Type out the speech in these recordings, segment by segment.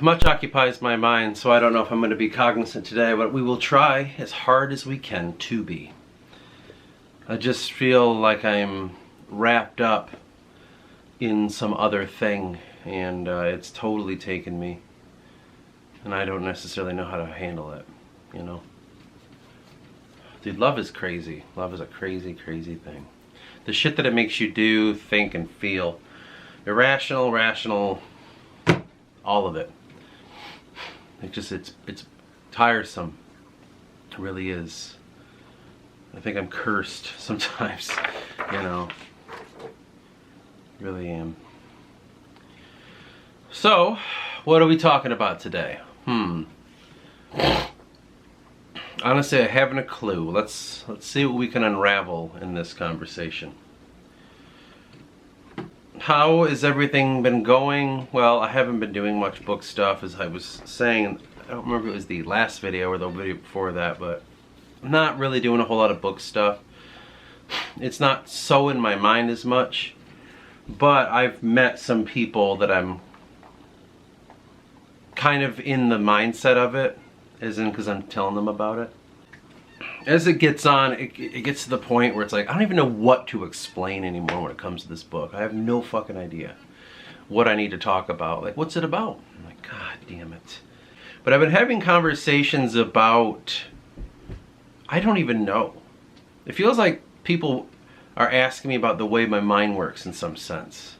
Much occupies my mind, so I don't know if I'm going to be cognizant today, but we will try as hard as we can to be. I just feel like I'm wrapped up in some other thing, and it's totally taken me, and I don't necessarily know how to handle it, you know? Dude, love is crazy. Love is a crazy, crazy thing. The shit that it makes you do, think, and feel. Irrational, rational, all of it. It's tiresome. It really is. I think I'm cursed sometimes, you know. Really am. So, what are we talking about today? Honestly, I haven't a clue. Let's see what we can unravel in this conversation. How has everything been going? Well, I haven't been doing much book stuff, as I was saying. I don't remember if it was the last video or the video before that, but I'm not really doing a whole lot of book stuff. It's not so in my mind as much, but I've met some people that I'm kind of in the mindset of it, as in because I'm telling them about it. As it gets on, it gets to the point where it's like, I don't even know what to explain anymore when it comes to this book. I have no fucking idea what I need to talk about. Like, what's it about? I'm like, God damn it. But I've been having conversations about, I don't even know. It feels like people are asking me about the way my mind works in some sense.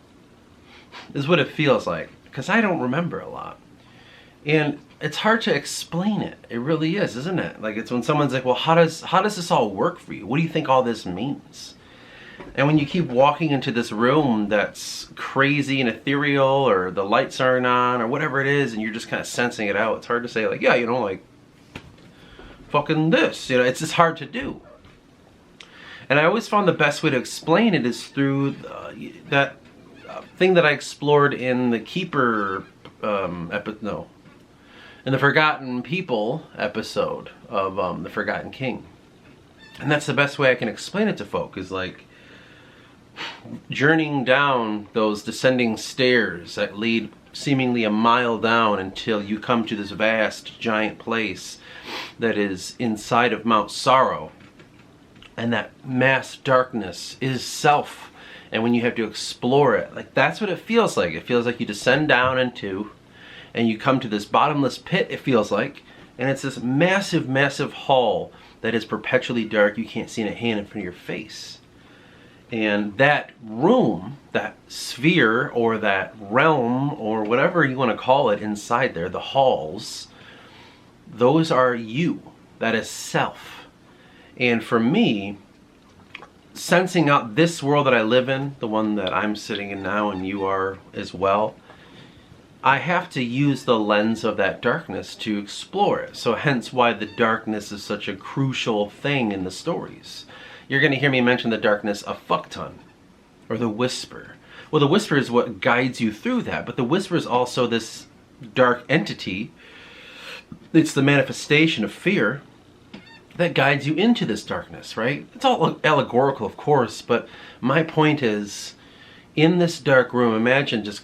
This is what it feels like, because I don't remember a lot. And it's hard to explain it. It really is, isn't it? Like, it's when someone's like, well, how does this all work for you? What do you think all this means? And when you keep walking into this room that's crazy and ethereal, or the lights aren't on, or whatever it is, and you're just kind of sensing it out, it's hard to say, like, yeah, you know, like, fucking this. You know, it's just hard to do. And I always found the best way to explain it is through that thing that I explored in the Keeper in the Forgotten People episode of The Forgotten King. And that's the best way I can explain it to folk, is like journeying down those descending stairs that lead seemingly a mile down until you come to this vast, giant place that is inside of Mount Sorrow. And that mass darkness is self. And when you have to explore it, like, that's what it feels like. It feels like you descend down into, and you come to this bottomless pit, it feels like, and it's this massive, massive hall that is perpetually dark. You can't see a hand in front of your face. And that room, that sphere, or that realm, or whatever you want to call it inside there, the halls, those are you. That is self. And for me, sensing out this world that I live in, the one that I'm sitting in now and you are as well, I have to use the lens of that darkness to explore it. So hence why the darkness is such a crucial thing in the stories. You're going to hear me mention the darkness a fuck ton, or the whisper. Well, the whisper is what guides you through that, but the whisper is also this dark entity. It's the manifestation of fear that guides you into this darkness, right? It's all allegorical, of course, but my point is, in this dark room, imagine just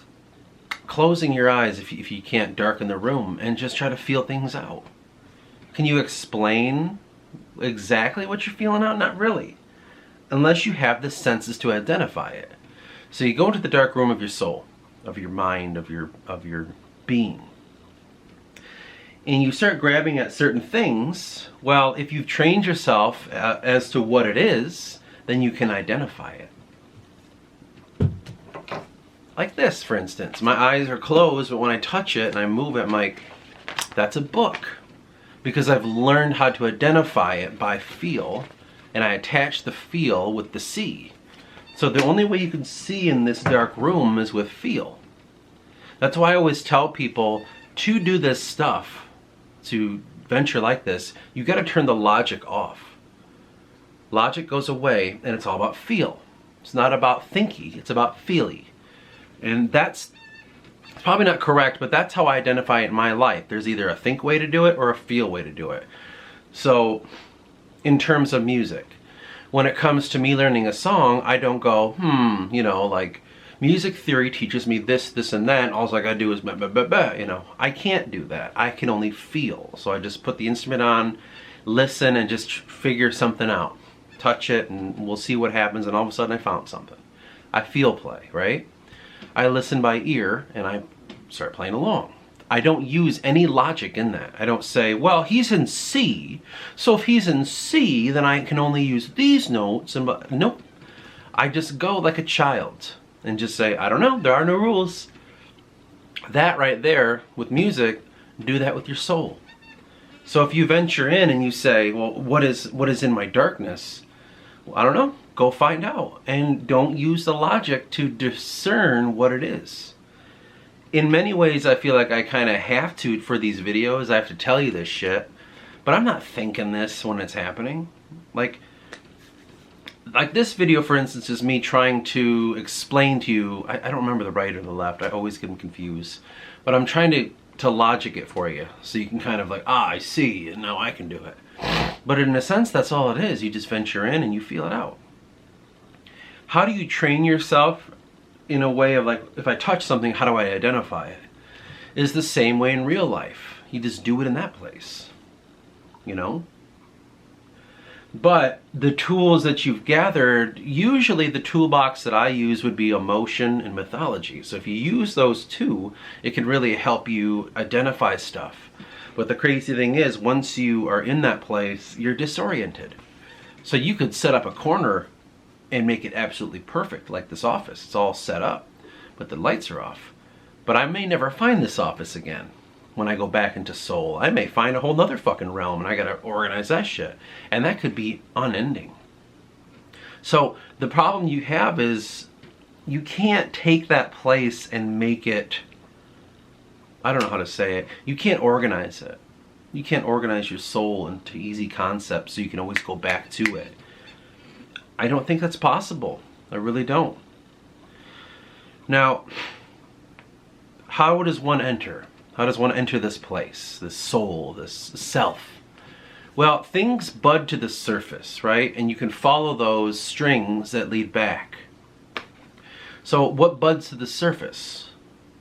closing your eyes if you can't darken the room, and just try to feel things out. Can you explain exactly what you're feeling out? Not really, unless you have the senses to identify it. So you go into the dark room of your soul, of your mind, of your being, and you start grabbing at certain things. Well, if you've trained yourself as to what it is, then you can identify it. Like this, for instance. My eyes are closed, but when I touch it and I move it, I'm like, that's a book. Because I've learned how to identify it by feel, and I attach the feel with the see. So the only way you can see in this dark room is with feel. That's why I always tell people, to do this stuff, to venture like this, you got to turn the logic off. Logic goes away, and it's all about feel. It's not about thinky, it's about feely. And that's probably not correct, but that's how I identify it in my life. There's either a think way to do it or a feel way to do it. So, in terms of music, when it comes to me learning a song, I don't go, you know, like, music theory teaches me this, this, and that, and all I gotta do is blah, blah, blah, blah. You know, I can't do that. I can only feel. So I just put the instrument on, listen, and just figure something out. Touch it, and we'll see what happens, and all of a sudden I found something. I feel play, right? I listen by ear, and I start playing along. I don't use any logic in that. I don't say, well, he's in C, so if he's in C, then I can only use these notes. And nope. I just go like a child and just say, I don't know, there are no rules. That right there, with music, do that with your soul. So if you venture in and you say, well, what is in my darkness? Well, I don't know, go find out. And don't use the logic to discern what it is. In many ways, I feel like I kind of have to, for these videos, I have to tell you this shit, but I'm not thinking this when it's happening. Like this video, for instance, is me trying to explain to you, I don't remember the right or the left, I always get them confused, but I'm trying to logic it for you, so you can kind of like, I see, and now I can do it. But in a sense, that's all it is. You just venture in and you feel it out. How do you train yourself in a way of like, if I touch something, how do I identify it? Is the same way in real life. You just do it in that place, you know? But the tools that you've gathered, usually the toolbox that I use would be emotion and mythology. So if you use those two, it can really help you identify stuff. But the crazy thing is, once you are in that place, you're disoriented. So you could set up a corner and make it absolutely perfect, like this office. It's all set up, but the lights are off. But I may never find this office again. When I go back into soul, I may find a whole nother fucking realm, and I gotta organize that shit. And that could be unending. So the problem you have is you can't take that place and make it, I don't know how to say it, you can't organize it. You can't organize your soul into easy concepts so you can always go back to it. I don't think that's possible. I really don't. Now, how does one enter? How does one enter this place, this soul, this self? Well, things bud to the surface, right? And you can follow those strings that lead back. So what buds to the surface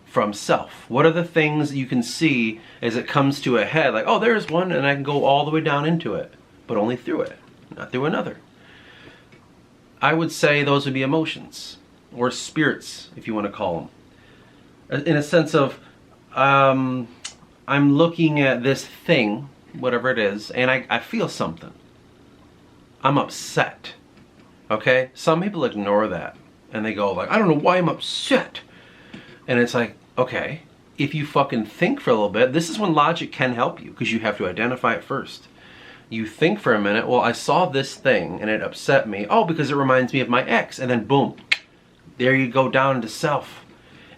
from self? What are the things that you can see as it comes to a head? Like, oh, there's one, and I can go all the way down into it, but only through it, not through another. I would say those would be emotions, or spirits, if you want to call them. In a sense of, I'm looking at this thing, whatever it is, and I feel something. I'm upset. Okay? Some people ignore that, and they go like, I don't know why I'm upset. And it's like, okay, if you fucking think for a little bit, this is when logic can help you, because you have to identify it first. You think for a minute, well, I saw this thing and it upset me. Oh, because it reminds me of my ex. And then boom, there you go down into self.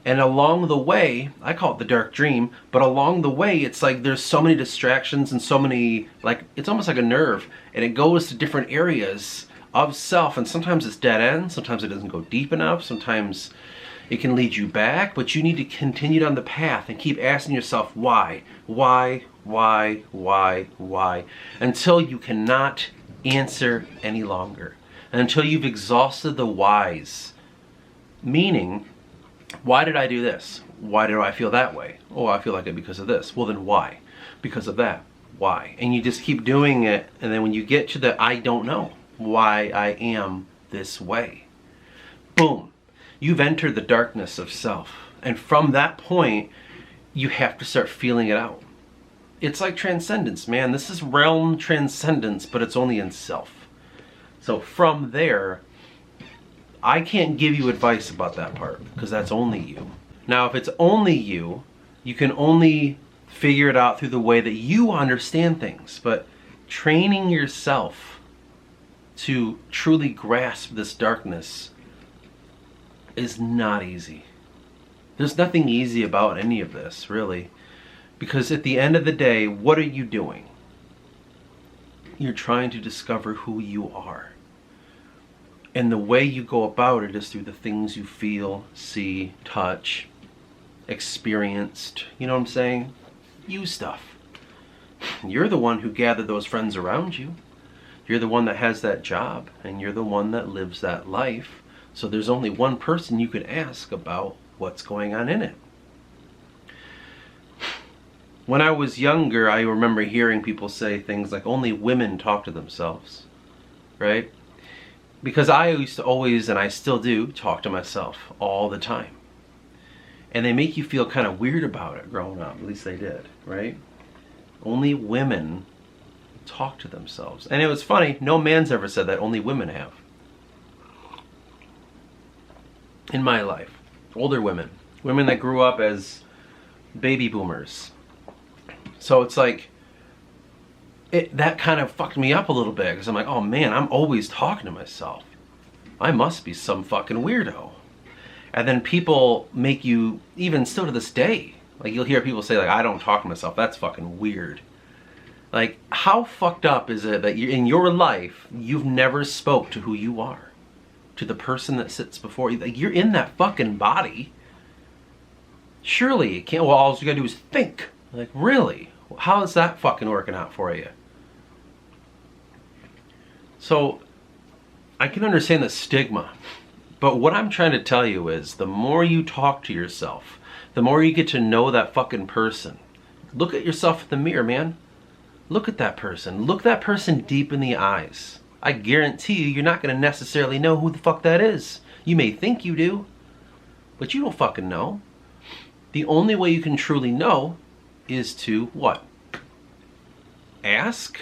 And along the way, I call it the dark dream, but along the way, it's like there's so many distractions and so many, like, it's almost like a nerve. And it goes to different areas of self. And sometimes it's dead end. Sometimes it doesn't go deep enough. Sometimes it can lead you back. But you need to continue down the path and keep asking yourself, why? Why? Until you cannot answer any longer. And until you've exhausted the whys. Meaning, why did I do this? Why do I feel that way? Oh, I feel like it because of this. Well, then why? Because of that. Why? And you just keep doing it, and then when you get to the I don't know why I am this way, boom, you've entered the darkness of self. And from that point, you have to start feeling it out. It's like transcendence, man. This is realm transcendence, but it's only in self. So from there, I can't give you advice about that part, because that's only you. Now, if it's only you, you can only figure it out through the way that you understand things. But training yourself to truly grasp this darkness is not easy. There's nothing easy about any of this, really. Because at the end of the day, what are you doing? You're trying to discover who you are. And the way you go about it is through the things you feel, see, touch, experienced. You know what I'm saying? You stuff. You're the one who gathered those friends around you. You're the one that has that job, and you're the one that lives that life. So there's only one person you can ask about what's going on in it. When I was younger, I remember hearing people say things like only women talk to themselves, right? Because I used to always, and I still do, talk to myself all the time. And they make you feel kind of weird about it growing up. At least they did, right? Only women talk to themselves. And it was funny, no man's ever said that, only women have. In my life, older women. Women that grew up as baby boomers. So it's like, that kind of fucked me up a little bit, because I'm like, oh man, I'm always talking to myself. I must be some fucking weirdo. And then people make you, even still to this day, like you'll hear people say like, I don't talk to myself, that's fucking weird. Like, how fucked up is it that in your life, you've never spoke to who you are? To the person that sits before you? Like, you're in that fucking body. Surely it can't, well, all you gotta do is think. Like, really? How is that fucking working out for you? So, I can understand the stigma, but what I'm trying to tell you is the more you talk to yourself, the more you get to know that fucking person. Look at yourself in the mirror, man. Look at that person. Look that person deep in the eyes. I guarantee you, you're not going to necessarily know who the fuck that is. You may think you do, but you don't fucking know. The only way you can truly know is to what? Ask?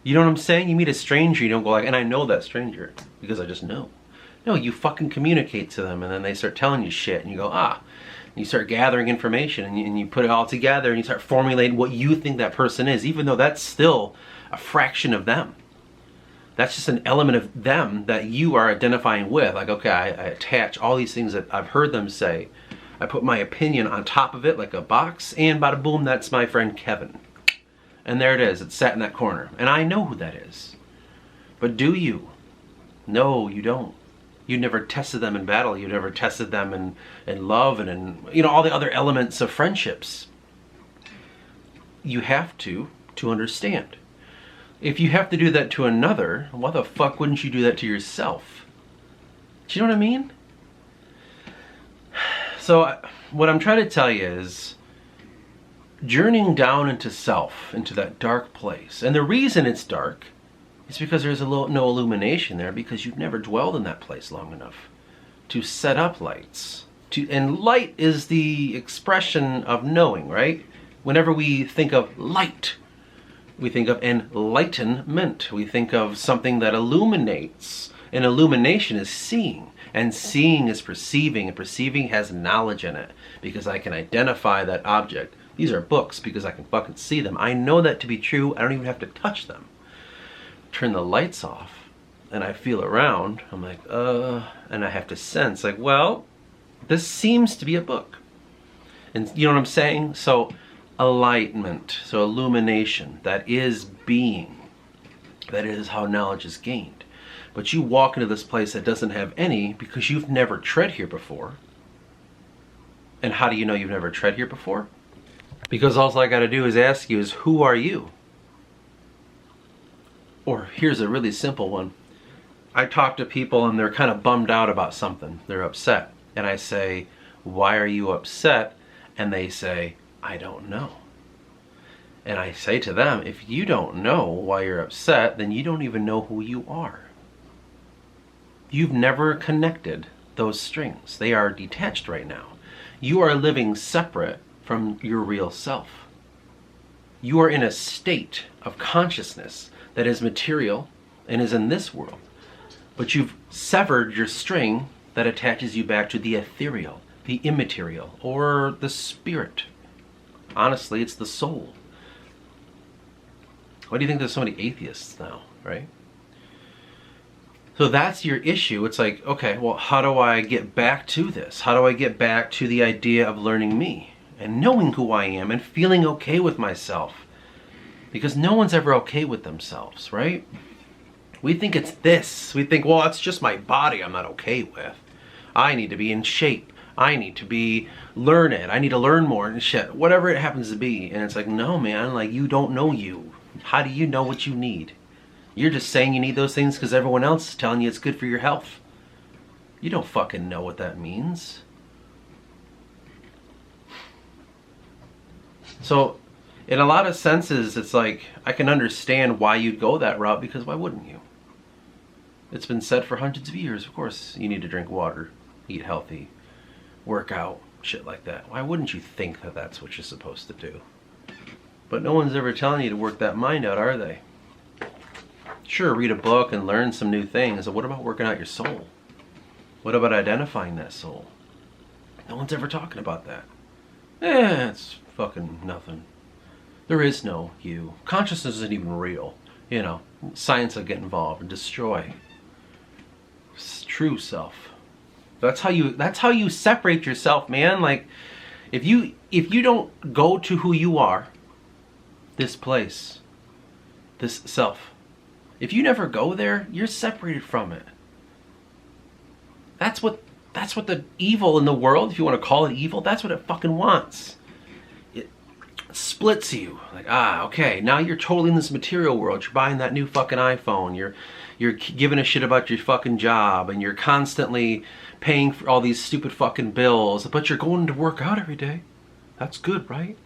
You know what I'm saying? You meet a stranger, you don't go like, and I know that stranger because I just know. No, you fucking communicate to them, and then they start telling you shit, and you go, ah. And you start gathering information, and you put it all together, and you start formulating what you think that person is, even though that's still a fraction of them. That's just an element of them that you are identifying with. Like, okay, I attach all these things that I've heard them say. I put my opinion on top of it like a box, and bada boom, that's my friend Kevin. And there it is. It's sat in that corner. And I know who that is. But do you? No, you don't. You never tested them in battle. You never tested them in love and in, you know, all the other elements of friendships. You have to understand. If you have to do that to another, why the fuck wouldn't you do that to yourself? Do you know what I mean? So what I'm trying to tell you is, journeying down into self, into that dark place. And the reason it's dark is because there's no illumination there, because you've never dwelled in that place long enough to set up lights. And light is the expression of knowing, right? Whenever we think of light, we think of enlightenment. We think of something that illuminates. And illumination is seeing. And seeing is perceiving. And perceiving has knowledge in it, because I can identify that object. These are books because I can fucking see them. I know that to be true. I don't even have to touch them. Turn the lights off and I feel around. I'm like, and I have to sense like, well, this seems to be a book. And you know what I'm saying? So enlightenment, so illumination, that is being. That is how knowledge is gained. But you walk into this place that doesn't have any because you've never tread here before. And how do you know you've never tread here before? Because all I got to do is ask you is, who are you? Or here's a really simple one. I talk to people and they're kind of bummed out about something. They're upset. And I say, why are you upset? And they say, I don't know. And I say to them, if you don't know why you're upset, then you don't even know who you are. You've never connected those strings. They are detached right now. You are living separate from your real self. You are in a state of consciousness that is material and is in this world. But you've severed your string that attaches you back to the ethereal, the immaterial, or the spirit. Honestly, it's the soul. Why do you think there's so many atheists now, right? So that's your issue. It's like, okay, well, how do I get back to this? How do I get back to the idea of learning me and knowing who I am and feeling okay with myself? Because no one's ever okay with themselves, right? We think it's this. We think, well, it's just my body I'm not okay with. I need to be in shape. I need to be learned. I need to learn more and shit. Whatever it happens to be. And it's like, no, man, like, you don't know you. How do you know what you need? You're just saying you need those things because everyone else is telling you it's good for your health. You don't fucking know what that means. So, in a lot of senses, it's like, I can understand why you'd go that route, because why wouldn't you? It's been said for hundreds of years, of course, you need to drink water, eat healthy, work out, shit like that. Why wouldn't you think that that's what you're supposed to do? But no one's ever telling you to work that mind out, are they? Sure, read a book and learn some new things, but what about working out your soul? What about identifying that soul? No one's ever talking about that. It's fucking nothing. There is no you. Consciousness isn't even real. You know, science will get involved and destroy. It's true self. That's how you separate yourself, man. Like, if you don't go to who you are, this place, this self, if you never go there, you're separated from it. That's what the evil in the world, if you want to call it evil, that's what it fucking wants. It splits you. Like, okay, now you're totally in this material world. You're buying that new fucking iPhone. You're giving a shit about your fucking job, and you're constantly paying for all these stupid fucking bills, but you're going to work out every day. That's good, right?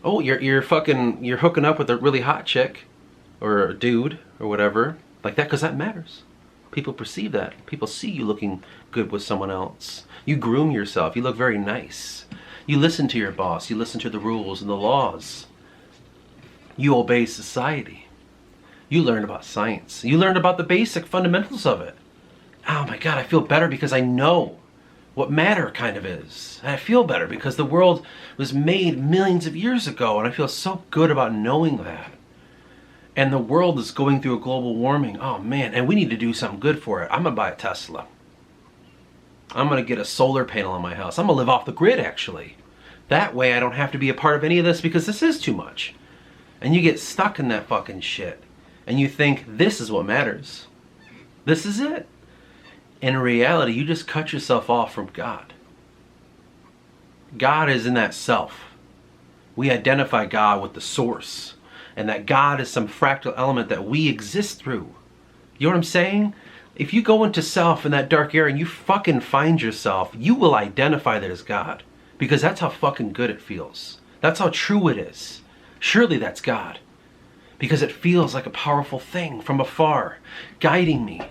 Oh, you're hooking up with a really hot chick or a dude or whatever like that, because that matters. People perceive that. People see you looking good with someone else. You groom yourself. You look very nice. You listen to your boss. You listen to the rules and the laws. You obey society. You learn about science. You learn about the basic fundamentals of it. Oh my God, I feel better because I know what matter kind of is. And I feel better because the world was made millions of years ago, and I feel so good about knowing that. And the world is going through a global warming. Oh man, and we need to do something good for it. I'm gonna buy a Tesla. I'm gonna get a solar panel on my house. I'm gonna live off the grid, actually. That way I don't have to be a part of any of this, because this is too much. And you get stuck in that fucking shit. And you think this is what matters. This is it. In reality, you just cut yourself off from God. God is in that self. We identify God with the source. And that God is some fractal element that we exist through. You know what I'm saying? If you go into self in that dark area and you fucking find yourself, you will identify that as God. Because that's how fucking good it feels. That's how true it is. Surely that's God. Because it feels like a powerful thing from afar, guiding me,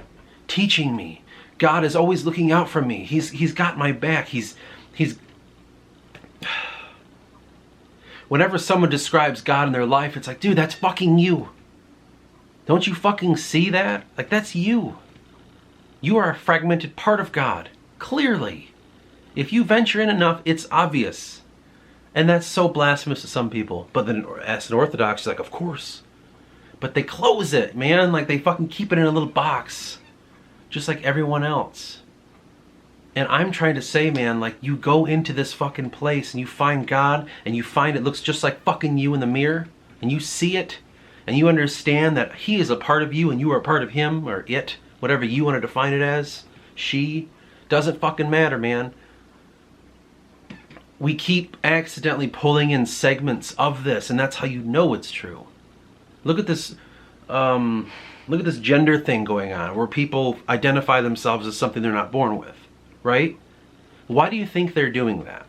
teaching me. God is always looking out for me. He's got my back. He's Whenever someone describes God in their life, it's like, dude, that's fucking you. Don't you fucking see that? Like, that's you. You are a fragmented part of God. Clearly. If you venture in enough, it's obvious. And that's so blasphemous to some people. But then as an Orthodox, you're like, of course. But they close it, man. Like, they fucking keep it in a little box. Just like everyone else. And I'm trying to say, man, like, you go into this fucking place and you find God, and you find it looks just like fucking you in the mirror, and you see it, and you understand that He is a part of you and you are a part of Him, or it, whatever you want to define it as, she, doesn't fucking matter, man. We keep accidentally pulling in segments of this, and that's how you know it's true. Look at this gender thing going on, where people identify themselves as something they're not born with. Right? Why do you think they're doing that?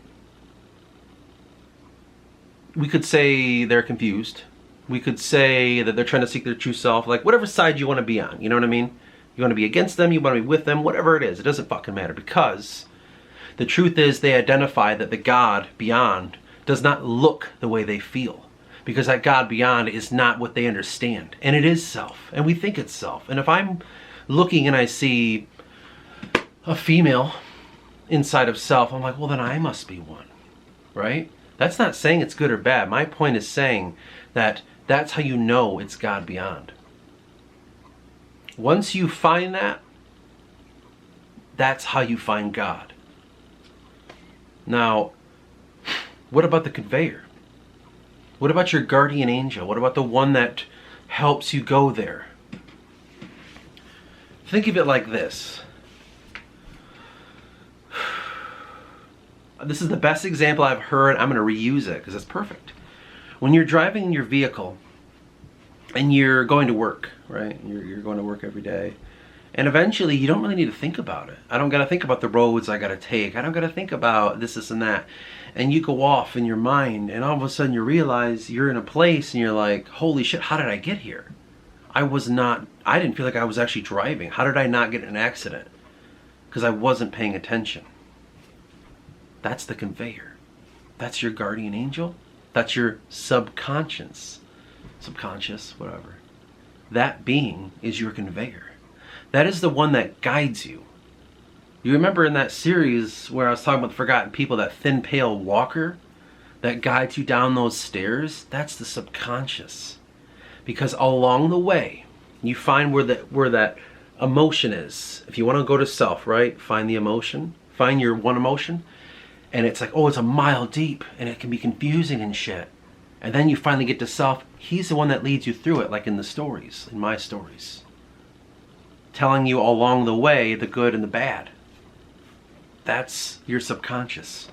We could say they're confused. We could say that they're trying to seek their true self. Like, whatever side you want to be on. You know what I mean? You want to be against them, you want to be with them, whatever it is. It doesn't fucking matter, because the truth is they identify that the God beyond does not look the way they feel. Because that God beyond is not what they understand. And it is self. And we think it's self. And if I'm looking and I see a female inside of self, I'm like, well, then I must be one, right? That's not saying it's good or bad. My point is saying that that's how you know it's God beyond. Once you find that, that's how you find God. Now, what about the conveyor? What about your guardian angel? What about the one that helps you go there? Think of it like this. This is the best example I've heard. I'm going to reuse it because it's perfect. When you're driving in your vehicle and you're going to work, right? You're going to work every day, And eventually you don't really need to think about it. I don't got to think about the roads I got to take. I don't got to think about this, and that. And you go off in your mind, and all of a sudden you realize you're in a place and you're like, holy shit, how did I get here? I didn't feel like I was actually driving. How did I not get in an accident? Because I wasn't paying attention. That's the conveyor. That's your guardian angel. That's your subconscious, whatever. That being is your conveyor. That is the one that guides you. You remember in that series where I was talking about the forgotten people, that thin, pale walker that guides you down those stairs? That's the subconscious. Because along the way, you find where that emotion is. If you want to go to self, right? Find the emotion. Find your one emotion. And it's like, oh, it's a mile deep. And it can be confusing and shit. And then you finally get to self. He's the one that leads you through it, like in the stories, in my stories. Telling you along the way the good and the bad. That's your subconscious.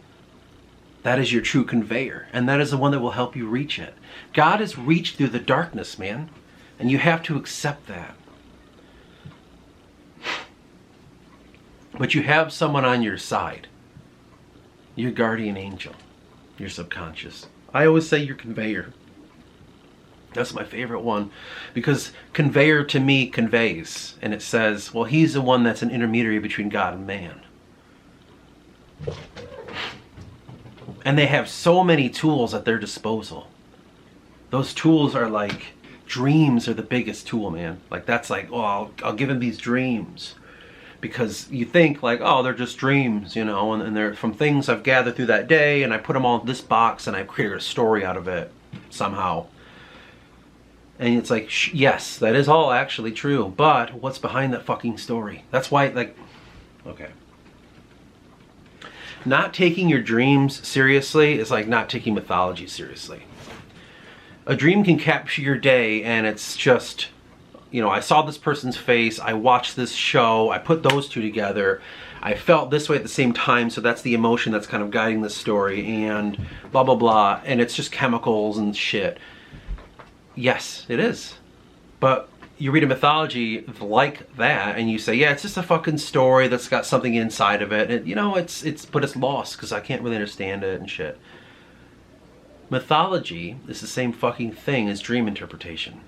That is your true conveyor. And that is the one that will help you reach it. God has reached through the darkness, man. And you have to accept that. But you have someone on your side. Your guardian angel. Your subconscious. I always say your conveyor. That's my favorite one. Because conveyor to me conveys. And it says, well, he's the one that's an intermediary between God and man. And they have so many tools at their disposal. Those tools are like, dreams are the biggest tool, man. Like that's like, oh, I'll give him these dreams. Because you think like, oh, they're just dreams, you know, and they're from things I've gathered through that day, and I put them all in this box, and I've created a story out of it somehow. And it's like, yes, that is all actually true, but what's behind that fucking story? That's why, like, okay. Not taking your dreams seriously is like not taking mythology seriously. A dream can capture your day, and it's just, you know, I saw this person's face, I watched this show, I put those two together, I felt this way at the same time, so that's the emotion that's kind of guiding this story, and blah, blah, blah, and it's just chemicals and shit. Yes, it is. But you read a mythology like that, and you say, yeah, it's just a fucking story that's got something inside of it, and you know, but it's lost, because I can't really understand it and shit. Mythology is the same fucking thing as dream interpretation.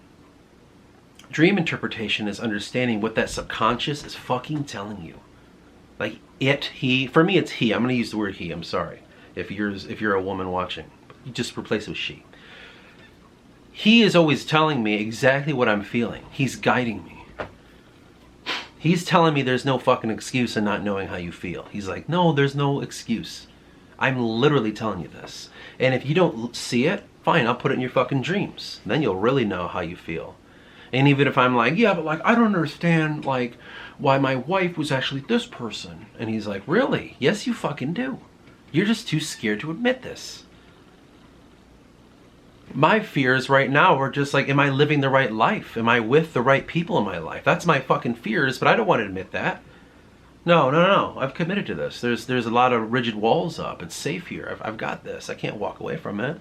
Dream interpretation is understanding what that subconscious is fucking telling you. Like for me it's he. I'm going to use the word he, I'm sorry. If you're a woman watching, you just replace it with she. He is always telling me exactly what I'm feeling. He's guiding me. He's telling me there's no fucking excuse in not knowing how you feel. He's like, no, there's no excuse. I'm literally telling you this. And if you don't see it, fine, I'll put it in your fucking dreams. Then you'll really know how you feel. And even if I'm like, yeah, but like, I don't understand, like, why my wife was actually this person. And he's like, really? Yes, you fucking do. You're just too scared to admit this. My fears right now are just like, am I living the right life? Am I with the right people in my life? That's my fucking fears, but I don't want to admit that. No. I've committed to this. There's a lot of rigid walls up. It's safe here. I've got this. I can't walk away from it.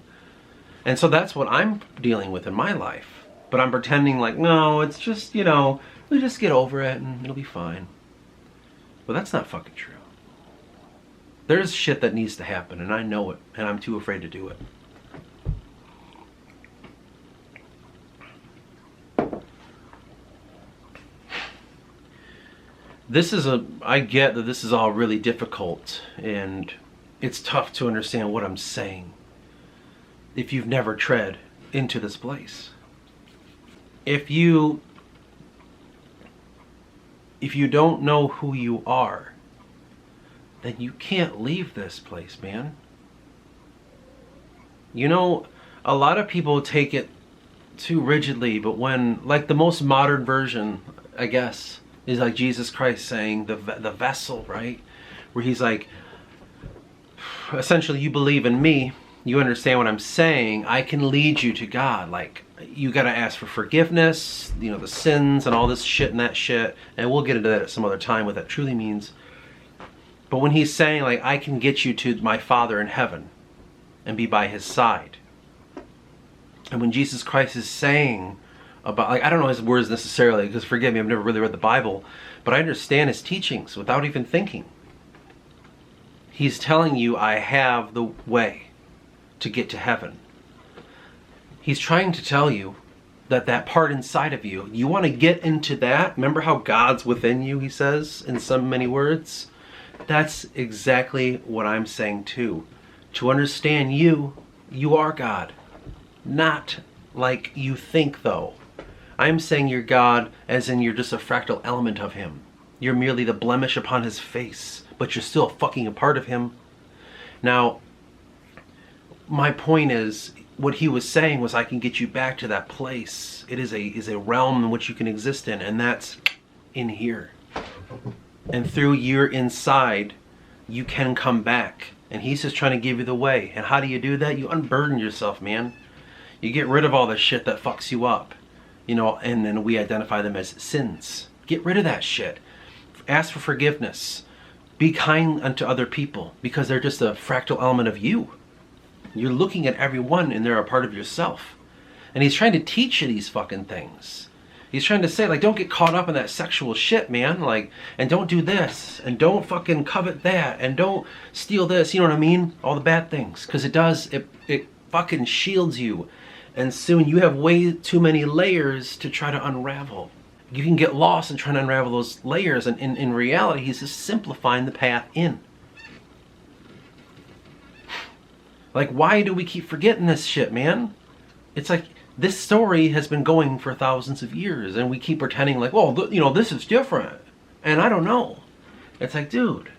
And so that's what I'm dealing with in my life. But I'm pretending like, no, it's just, you know, we'll just get over it and it'll be fine. But that's not fucking true. There's shit that needs to happen, and I know it, and I'm too afraid to do it. I get that this is all really difficult, and it's tough to understand what I'm saying if you've never tread into this place. If you don't know who you are, then you can't leave this place, man. You know, a lot of people take it too rigidly, but when, like the most modern version, I guess, is like Jesus Christ saying the vessel, right? Where he's like, essentially, you believe in me, you understand what I'm saying, I can lead you to God. Like, you gotta ask for forgiveness, you know, the sins and all this shit and that shit, and we'll get into that at some other time, what that truly means. But when he's saying, like, I can get you to my Father in heaven and be by his side. And when Jesus Christ is saying, about, like, I don't know his words necessarily, because forgive me, I've never really read the Bible, but I understand his teachings without even thinking. He's telling you, I have the way to get to heaven. He's trying to tell you that that part inside of you, you want to get into that. Remember how God's within you, he says in so many words? That's exactly what I'm saying too. To understand you are God. Not like you think though. I'm saying you're God as in you're just a fractal element of him. You're merely the blemish upon his face, but you're still fucking a part of him. Now, my point is, what he was saying was, I can get you back to that place. It is a realm in which you can exist in, and that's in here. And through your inside, you can come back. And he's just trying to give you the way. And how do you do that? You unburden yourself, man. You get rid of all the shit that fucks you up. You know, and then we identify them as sins. Get rid of that shit. Ask for forgiveness. Be kind unto other people, because they're just a fractal element of you. You're looking at everyone and they're a part of yourself. And he's trying to teach you these fucking things. He's trying to say, like, don't get caught up in that sexual shit, man. Like, and don't do this. And don't fucking covet that. And don't steal this. You know what I mean? All the bad things. Because it fucking shields you. And soon you have way too many layers to try to unravel. You can get lost in trying to unravel those layers. And in reality, he's just simplifying the path in. Like, why do we keep forgetting this shit, man? It's like, this story has been going for thousands of years, and we keep pretending like, well, you know, this is different, and I don't know. It's like, dude,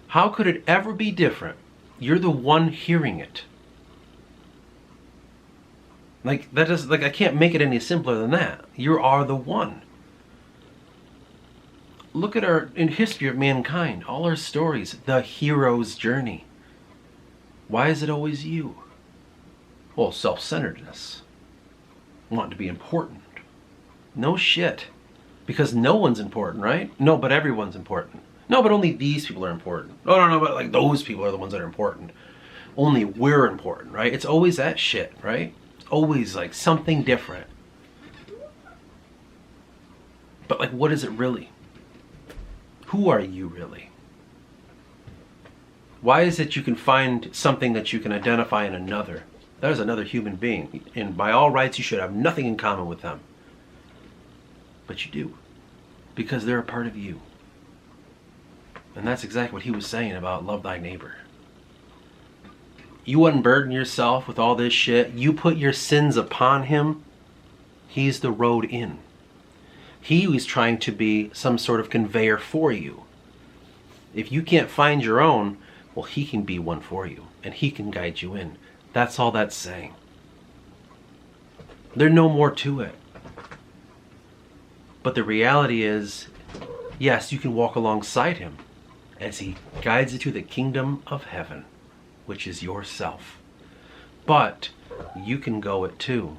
how could it ever be different? You're the one hearing it. Like, that is, like, I can't make it any simpler than that. You are the one. Look at in history of mankind, all our stories, the hero's journey. Why is it always you? Well, self-centeredness. Want to be important. No shit. Because no one's important, right? No, but everyone's important. No, but only these people are important. No, but like those people are the ones that are important. Only we're important, right? It's always that shit, right? It's always like something different. But like, what is it really? Who are you really? Why is it you can find something that you can identify in another? That is another human being. And by all rights, you should have nothing in common with them. But you do. Because they're a part of you. And that's exactly what he was saying about love thy neighbor. You unburden yourself with all this shit. You put your sins upon him. He's the road in. He was trying to be some sort of conveyor for you. If you can't find your own, well, he can be one for you. And he can guide you in. That's all that's saying. There's no more to it. But the reality is, yes, you can walk alongside him as he guides you to the kingdom of heaven, which is yourself. But you can go it too,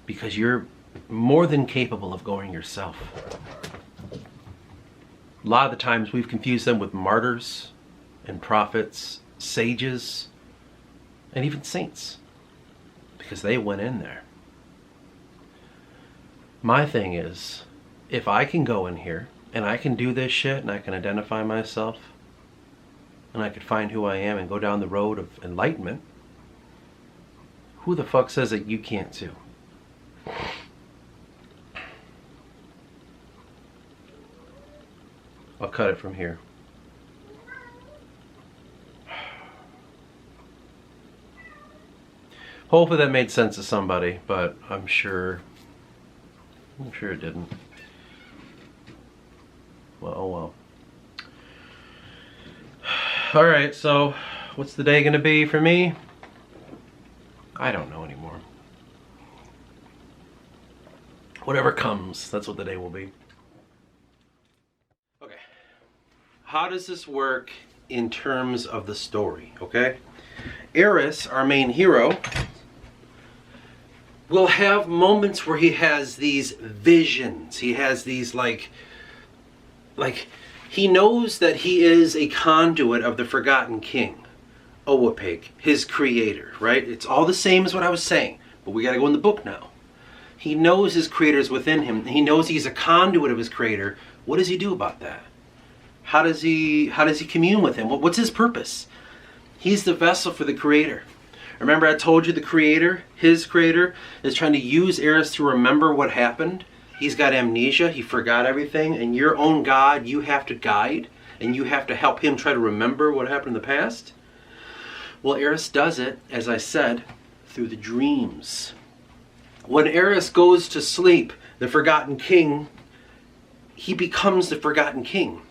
because you're more than capable of going yourself. A lot of the times we've confused them with martyrs and prophets, sages, and even saints, because they went in there. My thing is, if I can go in here and I can do this shit and I can identify myself and I can find who I am and go down the road of enlightenment, who the fuck says that you can't too? I'll cut it from here. Hopefully that made sense to somebody, but I'm sure it didn't. Well, oh well. Alright, so what's the day gonna be for me? I don't know anymore. Whatever comes, that's what the day will be. Okay. How does this work in terms of the story, okay? Eris, our main hero, will have moments where he has these visions. He has these like he knows that he is a conduit of the forgotten king, Owapig, his creator, right? It's all the same as what I was saying. But we got to go in the book now. He knows his creator is within him. He knows he's a conduit of his creator. What does he do about that? How does he commune with him? What's his purpose? He's the vessel for the creator. Remember I told you the creator, his creator, is trying to use Eris to remember what happened. He's got amnesia. He forgot everything. And your own God, you have to guide. And you have to help him try to remember what happened in the past. Well, Eris does it, as I said, through the dreams. When Eris goes to sleep, the forgotten king, he becomes the forgotten king.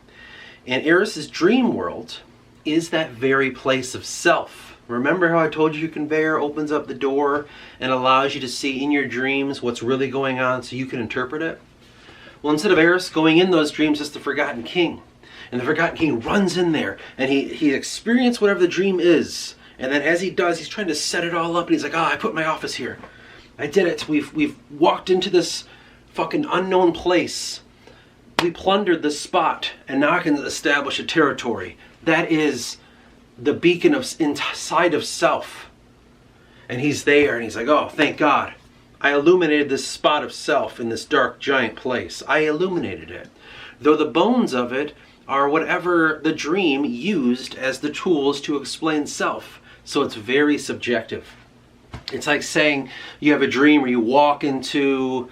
And Eris's dream world is that very place of self. Remember how I told you your conveyor opens up the door and allows you to see in your dreams what's really going on so you can interpret it? Well, instead of Eris going in those dreams, it's the forgotten king. And the forgotten king runs in there and he experiences whatever the dream is. And then as he does, he's trying to set it all up and he's like, I put my office here. I did it. We've walked into this fucking unknown place. We plundered this spot and now I can establish a territory. That is the beacon of inside of self. And he's there and he's like, oh, thank God. I illuminated this spot of self in this dark giant place. I illuminated it. Though the bones of it are whatever the dream used as the tools to explain self. So it's very subjective. It's like saying you have a dream where you walk into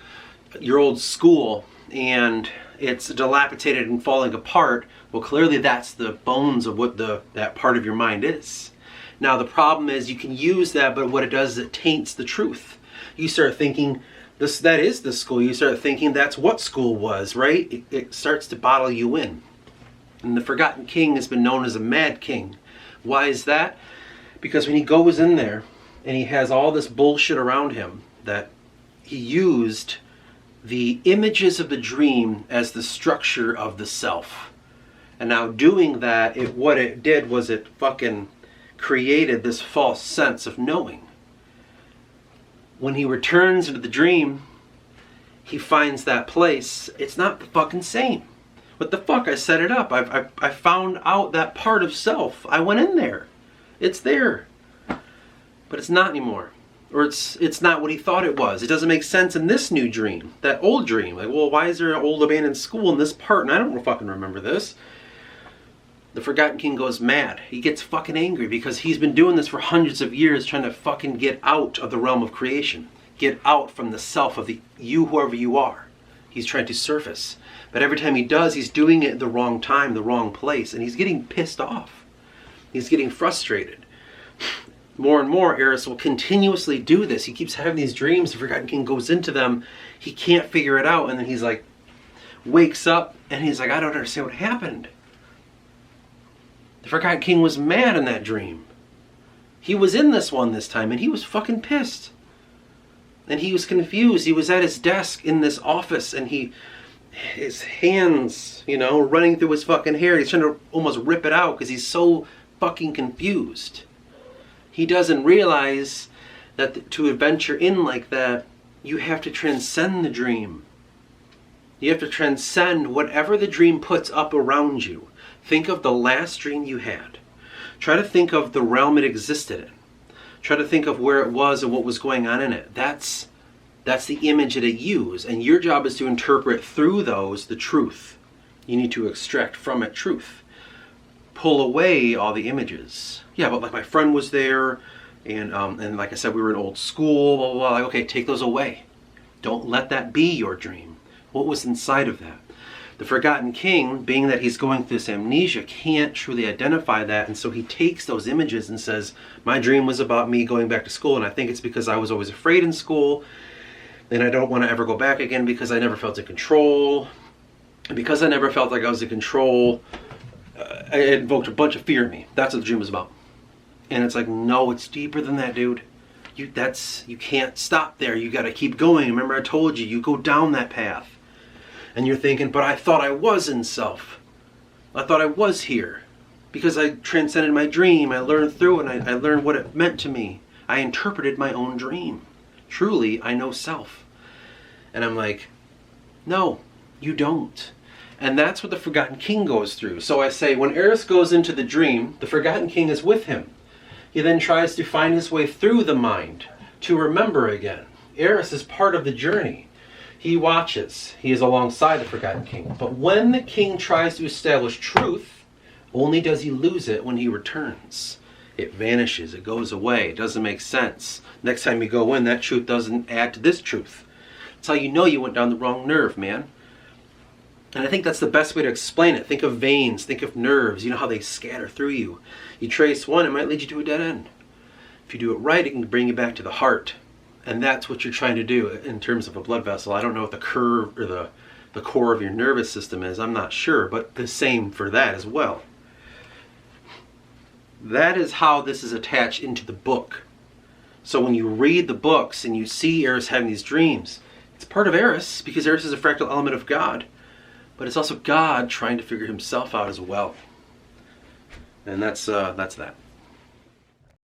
your old school and it's dilapidated and falling apart. Well, clearly that's the bones of what that part of your mind is. Now the problem is you can use that, but what it does is it taints the truth. You start thinking that is the school. You start thinking that's what school was, right? It starts to bottle you in. And the forgotten king has been known as a mad king. Why is that? Because when he goes in there and he has all this bullshit around him, that he used the images of the dream as the structure of the self. And now doing that, what it did was it fucking created this false sense of knowing. When he returns into the dream, he finds that place. It's not the fucking same. What the fuck? I set it up. I found out that part of self. I went in there. It's there. But it's not anymore. Or it's not what he thought it was. It doesn't make sense in this new dream. That old dream. Like, well, why is there an old abandoned school in this part? And I don't fucking remember this. The forgotten king goes mad. He gets fucking angry because he's been doing this for hundreds of years, trying to fucking get out of the realm of creation. Get out from the self of the you, whoever you are. He's trying to surface. But every time he does, he's doing it at the wrong time, the wrong place. And he's getting pissed off. He's getting frustrated. More and more, Eris will continuously do this. He keeps having these dreams. The forgotten king goes into them. He can't figure it out. And then he's like, wakes up and he's like, I don't understand what happened. The forgotten king was mad in that dream. He was in this one this time and he was fucking pissed. And he was confused. He was at his desk in this office and his hands, running through his fucking hair. He's trying to almost rip it out because he's so fucking confused. He doesn't realize that to adventure in like that, you have to transcend the dream. You have to transcend whatever the dream puts up around you. Think of the last dream you had. Try to think of the realm it existed in. Try to think of where it was and what was going on in it. That's the image that it used. And your job is to interpret through those the truth. You need to extract from it truth. Pull away all the images. Yeah, but like my friend was there, and like I said, we were in old school, blah, blah, blah. Like, okay, take those away. Don't let that be your dream. What was inside of that? The forgotten king, being that he's going through this amnesia, can't truly identify that, and so he takes those images and says, my dream was about me going back to school, and I think it's because I was always afraid in school, and I don't want to ever go back again because I never felt in control. And because I never felt like I was in control, it invoked a bunch of fear in me. That's what the dream was about. And it's like, no, it's deeper than that, dude. You can't stop there. You got to keep going. Remember I told you, you go down that path. And you're thinking, but I thought I was in self. I thought I was here. Because I transcended my dream. I learned through it and I learned what it meant to me. I interpreted my own dream. Truly, I know self. And I'm like, no, you don't. And that's what the forgotten king goes through. So I say, when Eris goes into the dream, the forgotten king is with him. He then tries to find his way through the mind to remember again. Eris is part of the journey. He watches. He is alongside the forgotten king. But when the king tries to establish truth, only does he lose it when he returns. It vanishes. It goes away. It doesn't make sense. Next time you go in, that truth doesn't add to this truth. That's how you know you went down the wrong nerve, man. And I think that's the best way to explain it. Think of veins. Think of nerves. You know how they scatter through you. You trace one, it might lead you to a dead end. If you do it right, it can bring you back to the heart. And that's what you're trying to do in terms of a blood vessel. I don't know what the curve or the core of your nervous system is. I'm not sure, but the same for that as well. That is how this is attached into the book. So when you read the books and you see Eris having these dreams, it's part of Eris because Eris is a fractal element of God. But it's also God trying to figure himself out as well. And that's that.